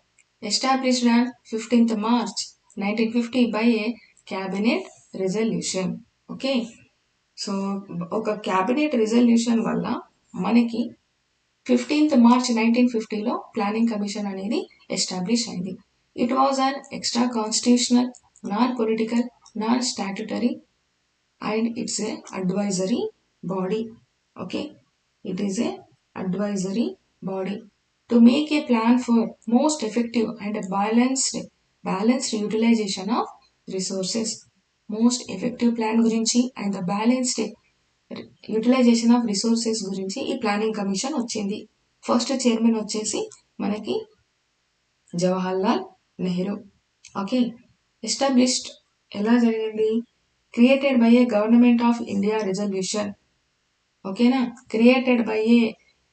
established on 15th March 1950 by a cabinet resolution, okay. So ఒక క్యాబినెట్ రిజల్యూషన్ వల్ల మనకి 15th March 1950లో ప్లానింగ్ కమిషన్ అనేది ఎస్టాబ్లిష్ అయింది. It was an extra constitutional, non political, non statutory and it's a advisory body, okay. It is a advisory body to make a plan for most effective and balanced utilisation of resources. Most effective plan గురించి and the balanced utilisation of resources గురించి ఈ planning commission వచ్చింది. First chairman వచ్చేసి మనకి Jawaharlal Nehru, okay. Established ఎలా జరిగింది, created by a government of India resolution, ఓకేనా, created by a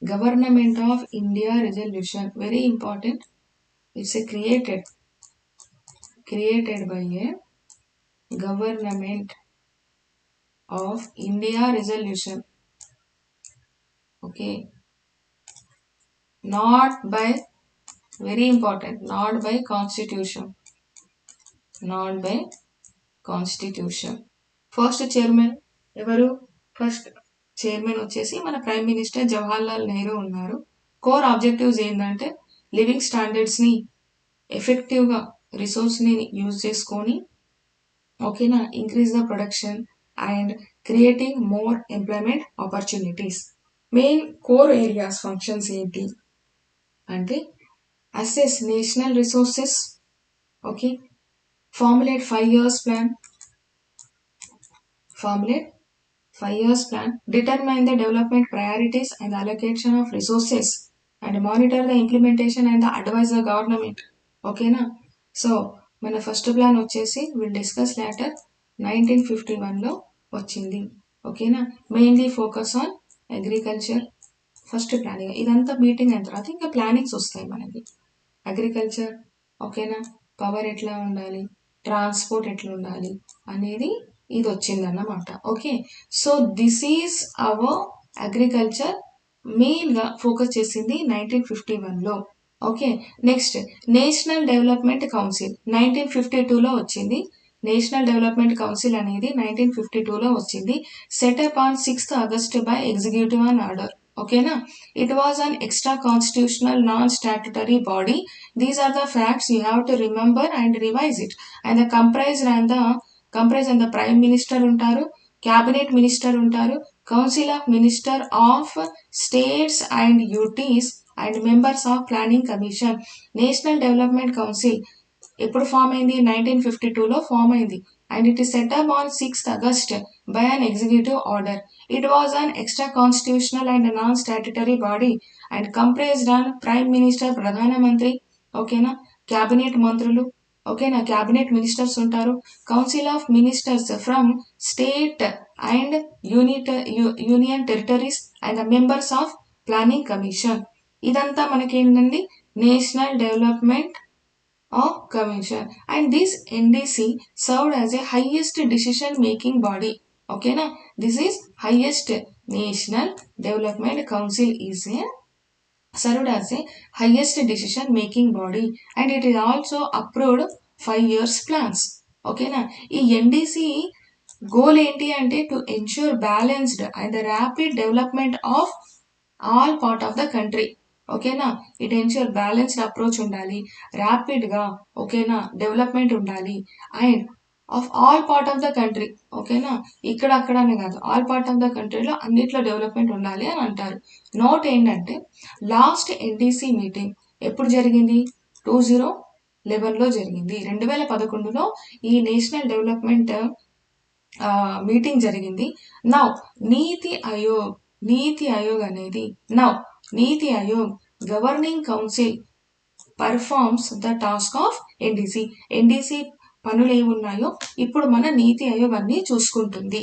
government of India resolution, very important. It's a created by a government of India resolution, okay, not by, very important, not by constitution. First chairman ఎవరు, first chairman వచ్చేసి మన prime minister Jawaharlal Nehru ఉన్నారు. Core objectives ఏంటంటే living స్టాండర్డ్స్ని ఎఫెక్టివ్గా రిసోర్స్ని use చేసుకొని ఓకేనా increase the production and creating more employment opportunities. Main core areas functions ఏంటి అంటే assess national resources, okay, formulate 5 years plan, formulate 5 years plan, determine the development priorities and allocation of resources, and monitor the implementation and the advise the government. ఓకేనా. So మన first plan వచ్చేసి will discuss later 1951లో వచ్చింది. ఓకేనా. Mainly focus on agriculture first planning. ఇదంతా meeting అయిన తర్వాత ఇంకా plannings వస్తాయి మనకి. అగ్రికల్చర్ ఓకేనా, పవర్ ఎట్లా ఉండాలి, ట్రాన్స్పోర్ట్ ఎట్లా ఉండాలి అనేది ఇది వచ్చిందన్నమాట. Okay, so this is our agriculture మెయిన్గా ఫోకస్ చేసింది 1951లో. Okay, next national development council 1952లో వచ్చింది. నేషనల్ డెవలప్మెంట్ కౌన్సిల్ అనేది 1952లో వచ్చింది. Set up on 6th August by executive on order. ఓకేనా. It was an extra constitutional non statutory body. These are the facts you have to remember and revise it. And the comprise and the prime minister ఉంటారు, cabinet minister ఉంటారు, council of minister of states and UTs and members of planning commission. National development council ఎప్పుడు form అయింది? 1952లో form అయింది. And it is set up on 6th August by an executive order. It was an extra constitutional and non statutory body and comprised on prime minister, ప్రధానమంత్రి, ఓకేనా, cabinet మంత్రులు, ఓకేనా, cabinet ministers ఉంటారు, council of ministers from state and union territories and the members of planning commission. ఇదంతా మనకేంటండి national development commission. And this NDC served as a highest decision making body. Okay na, this is highest. National Development Council is a served as a highest decision making body and it is also approved 5 years plans. Okay na, ఈ NDC goal ఏంటి అంటే to ensure balanced and rapid development of all part of the country. ఓకేనా, it ensure balanced approach ఉండాలి, ర్యాపిడ్గా ఓకేనా development ఉండాలి and of all part of the country. ఓకేనా, ఇక్కడ అక్కడ అని కాదు, ఆల్ పార్ట్ ఆఫ్ ద కంట్రీలో అన్నిట్లో డెవలప్మెంట్ ఉండాలి అని అంటారు. నోట్ ఏంటంటే లాస్ట్ ఎన్డీసీ మీటింగ్ ఎప్పుడు జరిగింది? 2011లో జరిగింది. 2011లో ఈ నేషనల్ డెవలప్మెంట్ మీటింగ్ జరిగింది. నౌ నీతి ఆయోగ్ అనేది నీతి Aayog governing council performs the task of NDC. NDC పనులు ఏమున్నాయో ఇప్పుడు మన నీతి ఆయోగ్ అన్ని చూసుకుంటుంది.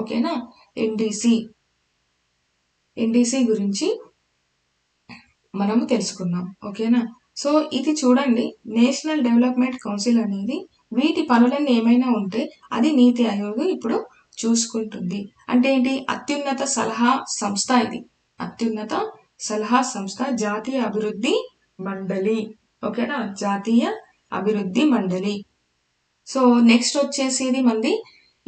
ఓకేనా, ఎన్డీసీ గురించి మనము తెలుసుకున్నాం. ఓకేనా, సో ఇది చూడండి నేషనల్ డెవలప్మెంట్ కౌన్సిల్ అనేది వీటి పనులన్నీ ఏమైనా ఉంటే అది నీతి ఆయోగ్ ఇప్పుడు చూసుకుంటుంది. అంటే ఏంటి? అత్యున్నత సలహా సంస్థ ఇది, అత్యున్నత సలహా సంస్థ, జాతీయ అభివృద్ధి మండలి. ఓకేనా, జాతీయ అభివృద్ధి మండలి. సో నెక్స్ట్ వచ్చేసేది మంది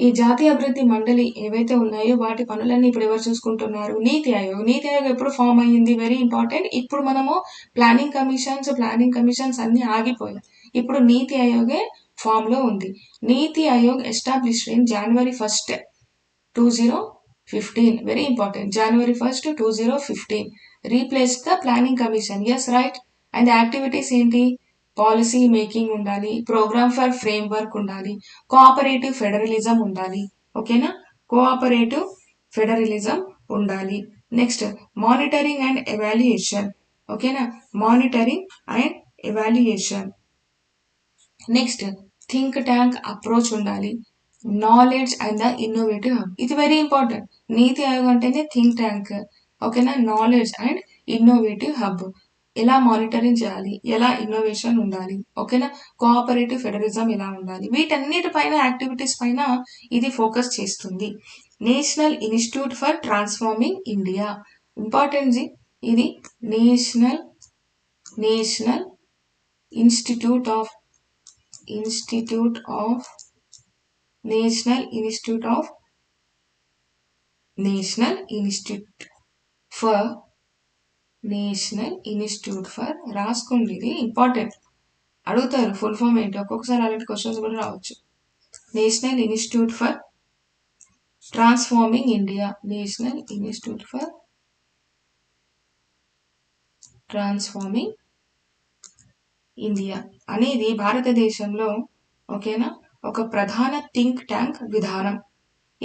ఈ జాతీయ అభివృద్ధి మండలి ఏవైతే ఉన్నాయో వాటి పనులన్నీ ఇప్పుడు ఎవరు చూసుకుంటున్నారు? నీతి ఆయోగ్. నీతి ఆయోగ్ ఎప్పుడు ఫామ్ అయ్యింది? Very important. ఇప్పుడు మనము ప్లానింగ్ కమిషన్స్ అన్ని ఆగిపోయాయి, ఇప్పుడు నీతి ఆయోగే ఫామ్ లో ఉంది. NITI Aayog established in January 1st, 2015. Very important. January 1st, 2015 replace the planning commission. Yes right. And activities ఏంటి? పాలసీ మేకింగ్ ఉండాలి, ప్రోగ్రామ్ ఫర్ ఫ్రేమ్ వర్క్ ఉండాలి, కోఆపరేటివ్ ఫెడరలిజం ఉండాలి. ఓకేనా, కోఆపరేటివ్ ఫెడరలిజం ఉండాలి. Next monitoring and evaluation. ఓకేనా, monitoring and evaluation. Next think tank approach ఉండాలి, knowledge and the innovative hub. ఇది very important. NITI Aayog అంటేనే థింక్ ట్యాంక్. ఓకేనా, నాలెడ్జ్ అండ్ ఇన్నోవేటివ్ హబ్. ఎలా మానిటరింగ్ చేయాలి, ఎలా ఇన్నోవేషన్ ఉండాలి, ఓకేనా, కోఆపరేటివ్ ఫెడరలిజం ఎలా ఉండాలి, వీటన్నిటిపైన యాక్టివిటీస్ పైన ఇది ఫోకస్ చేస్తుంది. National institute for transforming India. Important ఇది. National institute of national institute for రాసుకోండి, ఇది ఇంపార్టెంట్. అడుగుతారు ఫుల్ ఫామ్ ఏంటి, ఒక్కొక్కసారి అలాంటి క్వశ్చన్స్ కూడా రావచ్చు. National institute for transforming India, national institute for transforming India అనేది భారతదేశంలో ఓకేనా ఒక ప్రధాన థింక్ ట్యాంక్ విధానం.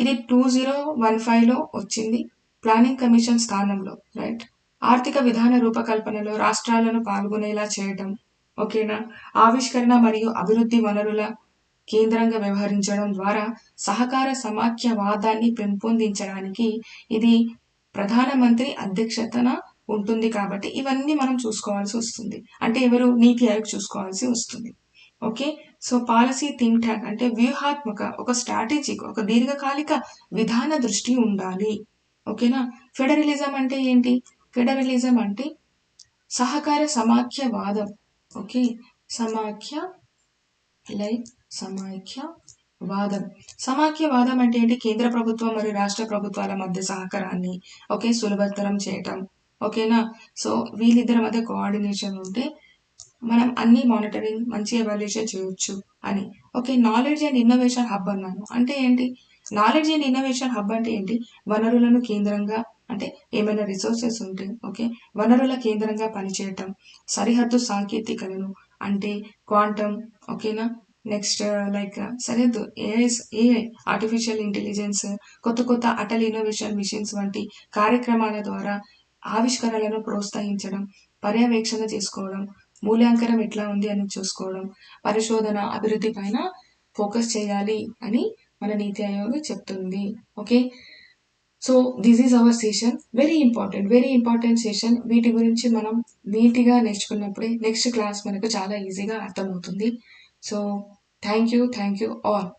ఇది 2015లో వచ్చింది ప్లానింగ్ కమిషన్ స్థానంలో, రైట్. ఆర్థిక విధాన రూపకల్పనలో రాష్ట్రాలను పాల్గొనేలా చేయటం, ఓకేనా. ఆవిష్కరణ మరియు అభివృద్ధి వనరుల కేంద్రంగా వ్యవహరించడం ద్వారా సహకార సమాఖ్యవాదాన్ని పెంపొందించడానికి ఇది ప్రధానమంత్రి అధ్యక్షతన ఉంటుంది. కాబట్టి ఇవన్నీ మనం చూసుకోవాల్సి వస్తుంది. అంటే ఎవరు, నీతి ఆయోగ్ చూసుకోవాల్సి వస్తుంది. Okay. So policy think tank అంటే వ్యూహాత్మక, ఒక స్ట్రాటజిక్, ఒక దీర్ఘకాలిక విధాన దృష్టి ఉండాలి. ఓకేనా. ఫెడరలిజం అంటే ఏంటి? ఫెడరలిజం అంటే సహకార సమాఖ్యవాదం. ఓకే. సమాఖ్యవాదం. సమాఖ్యవాదం అంటే ఏంటి? కేంద్ర ప్రభుత్వం మరియు రాష్ట్ర ప్రభుత్వాల మధ్య సహకారాన్ని సులభతరం చేయటం. ఓకేనా. సో వీళ్ళిద్దరి మధ్య కోఆర్డినేషన్ ఉంటే మనం అన్ని మానిటరింగ్ మంచి ఎవాల్యుయేషన్ చేయొచ్చు అని. Okay. Knowledge and innovation hub అన్నాను అంటే ఏంటి? నాలెడ్జ్ అండ్ ఇన్నోవేషన్ హబ్ అంటే ఏంటి? వనరులను కేంద్రంగా, అంటే ఏమైనా రిసోర్సెస్ ఉంటే వనరుల కేంద్రంగా పనిచేయటం, సరిహద్దు సాంకేతికలను అంటే క్వాంటమ్, ఓకేనా. నెక్స్ట్ సరిహద్దు ఏఐ ఆర్టిఫిషియల్ ఇంటెలిజెన్స్, కొత్త అటల్ ఇన్నోవేషన్ మిషన్స్ వంటి కార్యక్రమాల ద్వారా ఆవిష్కరణలను ప్రోత్సహించడం, పర్యవేక్షణ చేసుకోవడం, మూల్యాంకనం ఎట్లా ఉంది అని చూసుకోవడం, పరిశోధన అభివృద్ధి పైన ఫోకస్ చేయాలి అని మన నీతి ఆయోగ్ చెప్తుంది. Okay. So this is hour session. Very important session. వీటి గురించి మనం నీట్గా నేర్చుకున్నప్పుడే నెక్స్ట్ క్లాస్ మనకు చాలా ఈజీగా అర్థమవుతుంది. So thank you all.